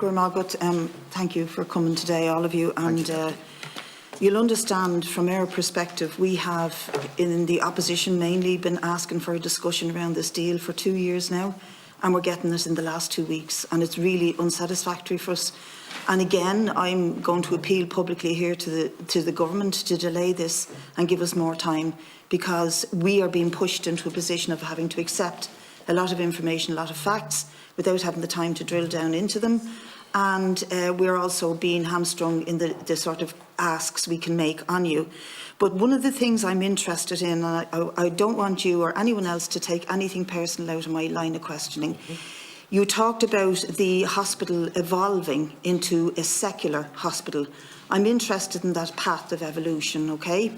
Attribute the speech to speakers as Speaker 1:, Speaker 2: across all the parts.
Speaker 1: Thank you for coming today, all of you. And you'll understand from our perspective, we have, in the opposition mainly, been asking for a discussion around this deal for 2 years now, and we're getting it in the last 2 weeks, and it's really unsatisfactory for us. And again, I'm going to appeal publicly here to the government to delay this and give us more time, because we are being pushed into a position of having to accept a lot of information, a lot of facts, without having the time to drill down into them. And we're also being hamstrung in the sort of asks we can make on you. But one of the things I'm interested in, and I don't want you or anyone else to take anything personal out of my line of questioning. You talked about the hospital evolving into a secular hospital. I'm interested in that path of evolution, okay?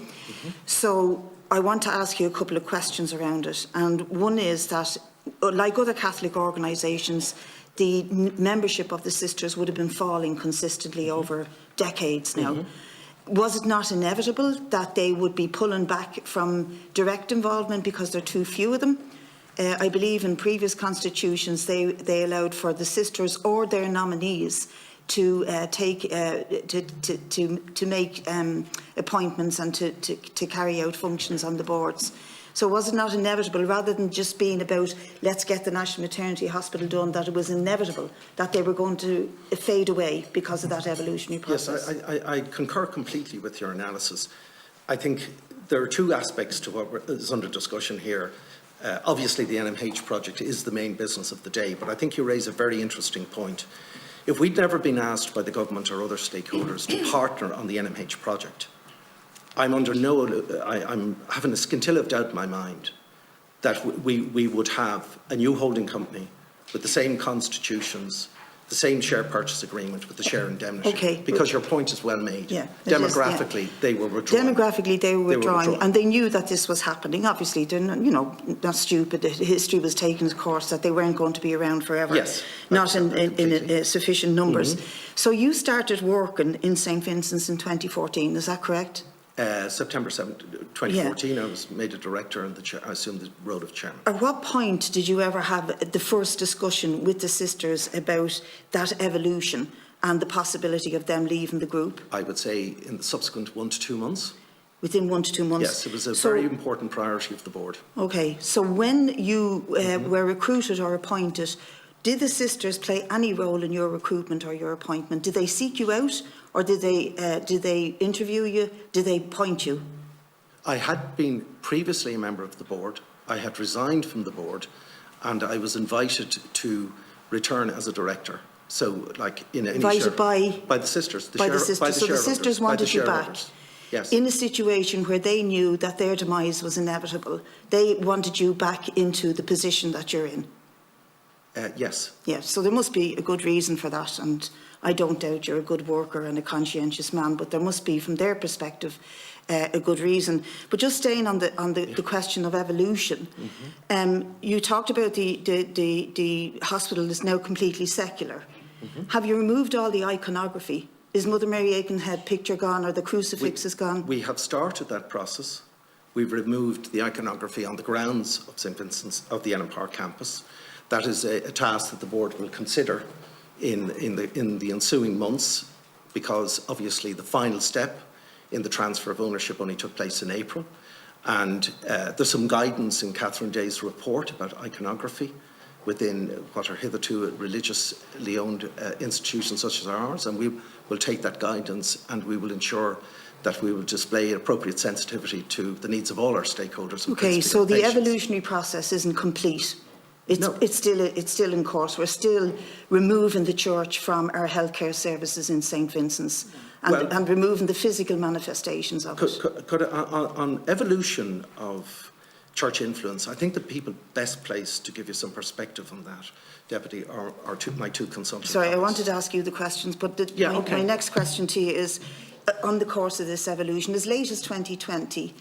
Speaker 1: So I want to ask you a couple of questions around it. And one is that, like other Catholic organisations, the membership of the sisters would have been falling consistently over decades now. Was it not inevitable that they would be pulling back from direct involvement because there are too few of them? I believe in previous constitutions they allowed for the sisters or their nominees to make appointments and to carry out functions on the boards. So was it not inevitable, rather than just being about let's get the National Maternity Hospital done, that it was inevitable that they were going to fade away because of that evolutionary process?
Speaker 2: Yes, I concur completely with your analysis. I think there are two aspects to what is under discussion here. Obviously, the NMH project is the main business of the day, but I think you raise a very interesting point. If we'd never been asked by the government or other stakeholders to partner on the NMH project, I'm having a scintilla of doubt in my mind that we would have a new holding company with the same constitutions, the same share purchase agreement with the share indemnity.
Speaker 1: Okay.
Speaker 2: Because your point is well made.
Speaker 1: Yeah,
Speaker 2: Demographically, they were withdrawing.
Speaker 1: Demographically, they were withdrawing, and they knew that this was happening. Obviously, they're not stupid. History was taken its course that they weren't going to be around forever.
Speaker 2: Yes,
Speaker 1: not in sufficient numbers. So you started working in St Vincent's in 2014. Is that correct?
Speaker 2: September 7th, 2014, I was made a director and I assumed the role of chairman.
Speaker 1: At what point did you ever have the first discussion with the sisters about that evolution and the possibility of them leaving the group?
Speaker 2: I would say in the subsequent 1 to 2 months.
Speaker 1: Within 1 to 2 months?
Speaker 2: Yes, it was a very important priority of the board. Okay,
Speaker 1: so when you were recruited or appointed, did the sisters play any role in your recruitment or your appointment? Did they seek you out, or did they interview you? Did they appoint you?
Speaker 2: I had been previously a member of the board. I had resigned from the board, and I was invited to return as a director. So, like in any
Speaker 1: invited by
Speaker 2: the sisters.
Speaker 1: So the sisters wanted you back.
Speaker 2: Yes.
Speaker 1: In a situation where they knew that their demise was inevitable, they wanted you back into the position that you're in.
Speaker 2: Yes.
Speaker 1: Yes, so there must be a good reason for that, and I don't doubt you're a good worker and a conscientious man, but there must be, from their perspective, a good reason. But just staying on the question of evolution, you talked about the hospital is now completely secular. Have you removed all the iconography? Is Mother Mary Aikenhead picture gone, or the crucifix is gone?
Speaker 2: We have started that process. We've removed the iconography on the grounds of St Vincent's of the Ellen Park campus. That is a task that the board will consider in the ensuing months, because obviously the final step in the transfer of ownership only took place in April. And there's some guidance in Catherine Day's report about iconography within what are hitherto religiously owned institutions such as ours, and we will take that guidance and we will ensure that we will display appropriate sensitivity to the needs of all our stakeholders.
Speaker 1: Okay, so the evolutionary process isn't complete. It's still in course. We're still removing the church from our healthcare services in St Vincent's and removing the physical manifestations of it.
Speaker 2: On evolution of church influence, I think the people best placed to give you some perspective on that, Deputy, are my two consultants.
Speaker 1: Sorry, I wanted to ask you the questions, but my next question to you is, on the course of this evolution, as late as 2020,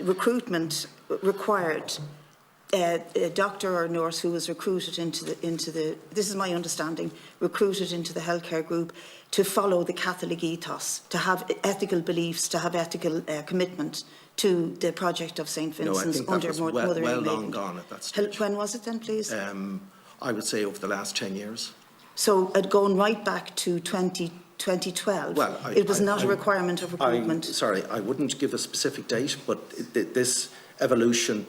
Speaker 1: recruitment required a doctor or nurse who was recruited into the this is my understanding, recruited into the healthcare group to follow the Catholic ethos, to have ethical beliefs, to have ethical commitment to the project of St Vincent's
Speaker 2: under Mother Mary. Well long gone at that stage.
Speaker 1: When was it then, please?
Speaker 2: I would say over the last 10 years. So
Speaker 1: going right back to 2012,
Speaker 2: well,
Speaker 1: it was not a requirement of recruitment.
Speaker 2: Sorry, I wouldn't give a specific date, but this evolution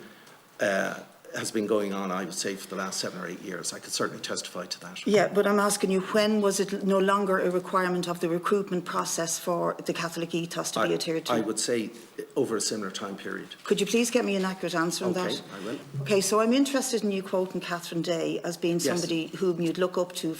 Speaker 2: has been going on, I would say, for the last 7 or 8 years. I could certainly testify to that.
Speaker 1: Yeah, but I'm asking you, when was it no longer a requirement of the recruitment process for the Catholic ethos to be adhered to?
Speaker 2: I would say over a similar time period.
Speaker 1: Could you please get me an accurate answer on that?
Speaker 2: Okay, I will.
Speaker 1: Okay, so I'm interested in you quoting Catherine Day as being somebody whom you'd look up to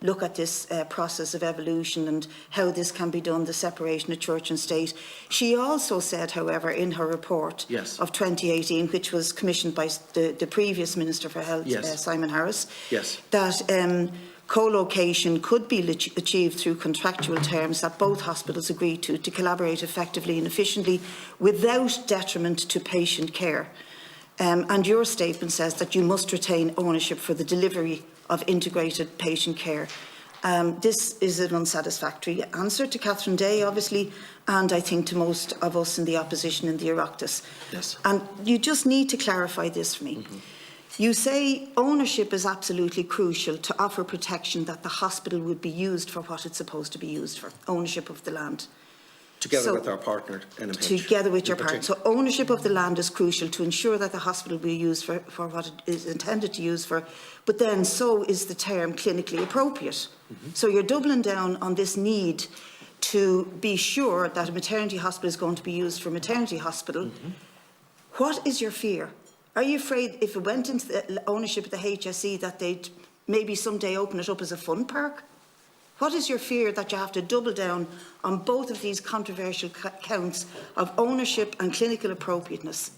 Speaker 1: look at this process of evolution and how this can be done, the separation of church and state. She also said, however, in her report of 2018, which was commissioned by the previous Minister for Health, Simon Harris, that co-location could be achieved through contractual terms that both hospitals agree to collaborate effectively and efficiently without detriment to patient care. And your statement says that you must retain ownership for the delivery of integrated patient care. This is an unsatisfactory answer to Catherine Day, obviously, and I think to most of us in the opposition in the Oireachtas.
Speaker 2: Yes.
Speaker 1: And you just need to clarify this for me. You say ownership is absolutely crucial to offer protection that the hospital would be used for what it's supposed to be used for, ownership of the land.
Speaker 2: Together with our partner, NMH.
Speaker 1: Together with your partner. So ownership of the land is crucial to ensure that the hospital will be used for what it is intended to use for, but then so is the term clinically appropriate. So you're doubling down on this need to be sure that a maternity hospital is going to be used for maternity hospital. What is your fear? Are you afraid if it went into the ownership of the HSE that they'd maybe someday open it up as a fun park? What is your fear that you have to double down on both of these controversial counts of ownership and clinical appropriateness?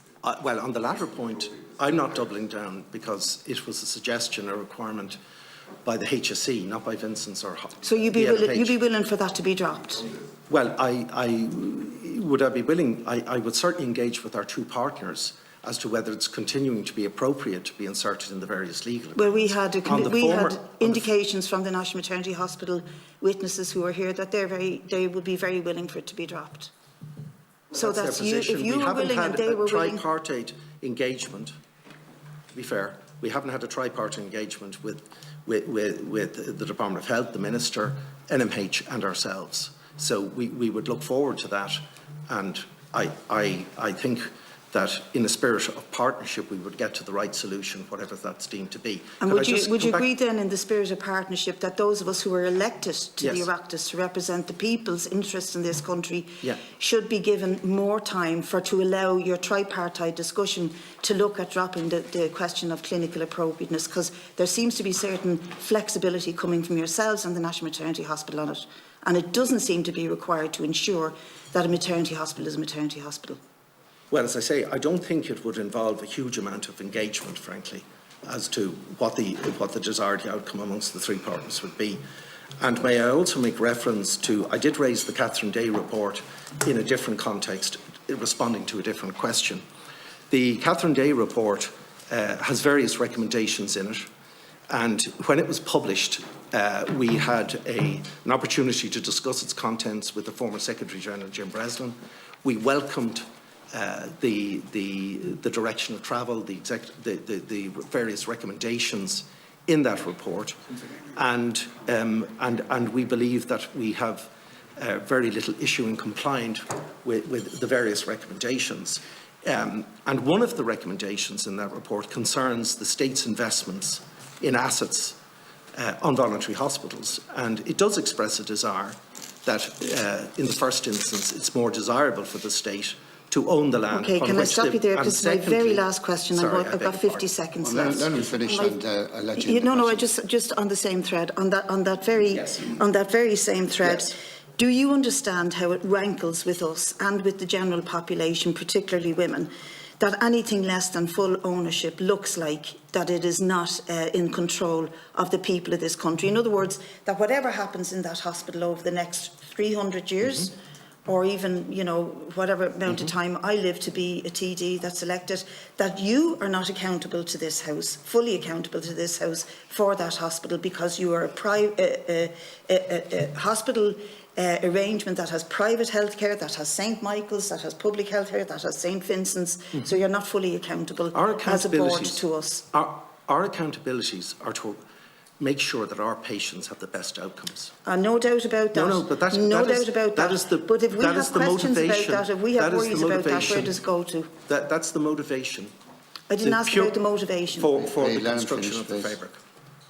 Speaker 2: Well, on the latter point, I'm not doubling down because it was a suggestion, a requirement by the HSE, not by Vincent's or
Speaker 1: So you'd be willing for that to be dropped?
Speaker 2: Well, would I be willing? I would certainly engage with our two partners as to whether it's continuing to be appropriate to be inserted in the various legal agreements.
Speaker 1: Well, we had indications from the National Maternity Hospital witnesses who are here that they would be very willing for it to be dropped. So that's you. If you were willing and they were willing.
Speaker 2: We haven't had a tripartite engagement. To be fair, we haven't had a tripartite engagement with the Department of Health, the Minister, NMH, and ourselves. So we would look forward to that, and I think that in a spirit of partnership we would get to the right solution, whatever that's deemed to be.
Speaker 1: And would you agree then, in the spirit of partnership, that those of us who are elected to the Oireachtas to represent the people's interests in this country should be given more time to allow your tripartite discussion to look at dropping the question of clinical appropriateness, because there seems to be certain flexibility coming from yourselves and the National Maternity Hospital on it, and it doesn't seem to be required to ensure that a maternity hospital is a maternity hospital.
Speaker 2: Well, as I say, I don't think it would involve a huge amount of engagement, frankly, as to what the desired outcome amongst the three partners would be. And may I also make reference to, I did raise the Catherine Day report in a different context, responding to a different question. The Catherine Day report has various recommendations in it, and when it was published, we had an opportunity to discuss its contents with the former Secretary General, Jim Breslin. We welcomed the direction of travel, the various recommendations in that report, and we believe that we have very little issue in complying with the various recommendations. And one of the recommendations in that report concerns the state's investments in assets on voluntary hospitals, and it does express a desire that in the first instance it's more desirable for the state to own the land.
Speaker 1: Okay, can I stop you there? This is my very last question. I've got 50 seconds left.
Speaker 3: Let me finish and I'll let you.
Speaker 1: No, just on the same thread, on that very same thread. Do you understand how it rankles with us and with the general population, particularly women, that anything less than full ownership looks like that it is not in control of the people of this country? In other words, that whatever happens in that hospital over the next 300 years, or even, whatever amount of time I live to be a TD that's elected, that you are not accountable to this House, fully accountable to this House for that hospital, because you are a hospital arrangement that has private health care, that has St Michael's, that has public health care, that has St Vincent's, so you're not fully accountable as a board to us.
Speaker 2: Our accountabilities are to make sure that our patients have the best outcomes.
Speaker 1: No doubt about that.
Speaker 2: No, but
Speaker 1: But if we have questions about that, if we have worries about that, where does it go to?
Speaker 2: That's the motivation.
Speaker 1: I didn't ask about the motivation.
Speaker 2: For
Speaker 3: Okay,
Speaker 2: the
Speaker 3: let him
Speaker 2: construction
Speaker 3: finish,
Speaker 2: of the
Speaker 3: please.
Speaker 2: fabric.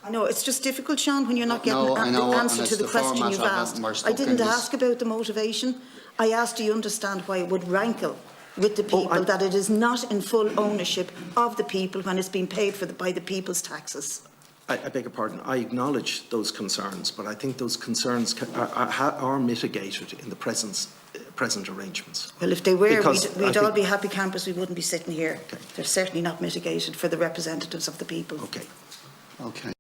Speaker 1: I know, it's just difficult, Sean, when you're not getting
Speaker 3: No, I know,
Speaker 1: the
Speaker 3: and
Speaker 1: answer
Speaker 3: it's
Speaker 1: to the
Speaker 3: the
Speaker 1: question
Speaker 3: format
Speaker 1: you've
Speaker 3: of it,
Speaker 1: asked.
Speaker 3: and we're
Speaker 1: I
Speaker 3: stuck in
Speaker 1: didn't
Speaker 3: this.
Speaker 1: ask about the motivation. I asked, do you understand why it would rankle with the people that it is not in full ownership of the people when it's being paid for by the people's taxes?
Speaker 2: I beg your pardon. I acknowledge those concerns, but I think those concerns are mitigated in the present arrangements.
Speaker 1: Well, if they were,
Speaker 2: Because
Speaker 1: we'd
Speaker 2: I
Speaker 1: all
Speaker 2: think-
Speaker 1: be happy campers, we wouldn't be sitting here.
Speaker 2: Okay.
Speaker 1: They're certainly not mitigated for the representatives of the people.
Speaker 2: Okay.
Speaker 3: Okay.